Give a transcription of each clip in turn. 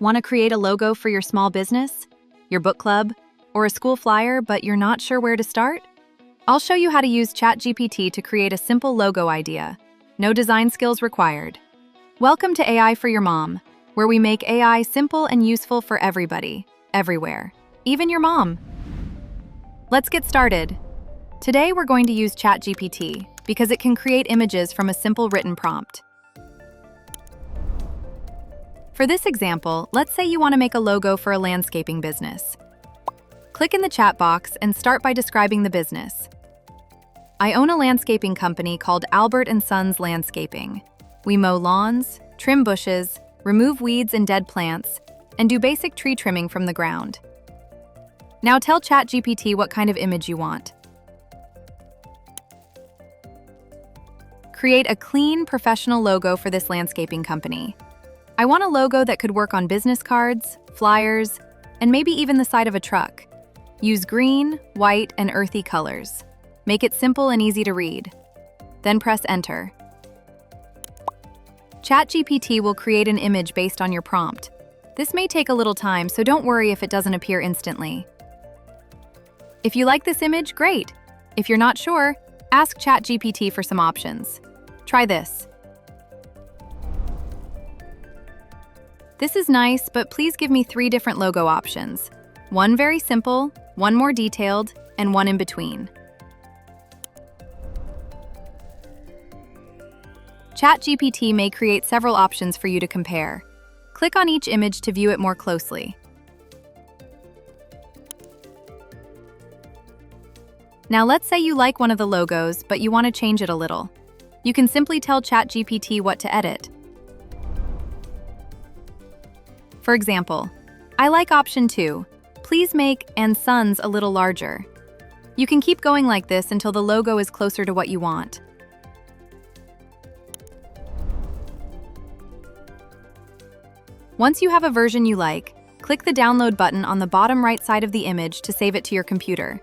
Want to create a logo for your small business, your book club, or a school flyer, but you're not sure where to start? I'll show you how to use ChatGPT to create a simple logo idea. No design skills required. Welcome to AI for Your Mom, where we make AI simple and useful for everybody, everywhere, even your mom. Let's get started. Today we're going to use ChatGPT because it can create images from a simple written prompt. For this example, let's say you want to make a logo for a landscaping business. Click in the chat box and start by describing the business. I own a landscaping company called 𝐅𝐫𝐸𝐴𝐻 Landscaping. We mow lawns, trim bushes, remove weeds and dead plants, and do basic tree trimming from the ground. Now tell ChatGPT what kind of image you want. Create a clean, professional logo for this landscaping company. I want a logo that could work on business cards, flyers, and maybe even the side of a truck. Use green, white, and earthy colors. Make it simple and easy to read. Then press Enter. ChatGPT will create an image based on your prompt. This may take a little time, so don't worry if it doesn't appear instantly. If you like this image, great. If you're not sure, ask ChatGPT for some options. Try this. This is nice, but please give me 3 different logo options. One very simple, one more detailed, and one in between. ChatGPT may create several options for you to compare. Click on each image to view it more closely. Now let's say you like one of the logos, but you want to change it a little. You can simply tell ChatGPT what to edit. For example, I like option 2. Please make 𝐻𝐻𝐿 a little larger. You can keep going like this until the logo is closer to what you want. Once you have a version you like, click the download button on the bottom right side of the image to save it to your computer.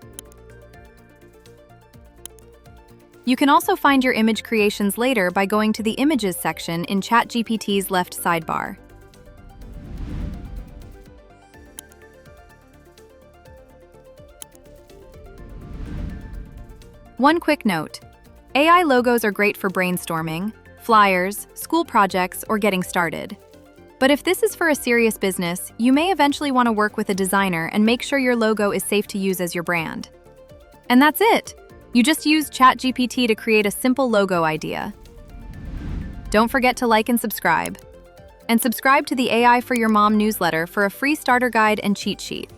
You can also find your image creations later by going to the Images section in ChatGPT's left sidebar. One quick note: AI logos are great for brainstorming, flyers, school projects, or getting started. But if this is for a serious business, you may eventually want to work with a designer and make sure your logo is safe to use as your brand. And that's it! You just used ChatGPT to create a simple logo idea. Don't forget to like and subscribe. And subscribe to the AI for Your Mom newsletter for a free starter guide and cheat sheet.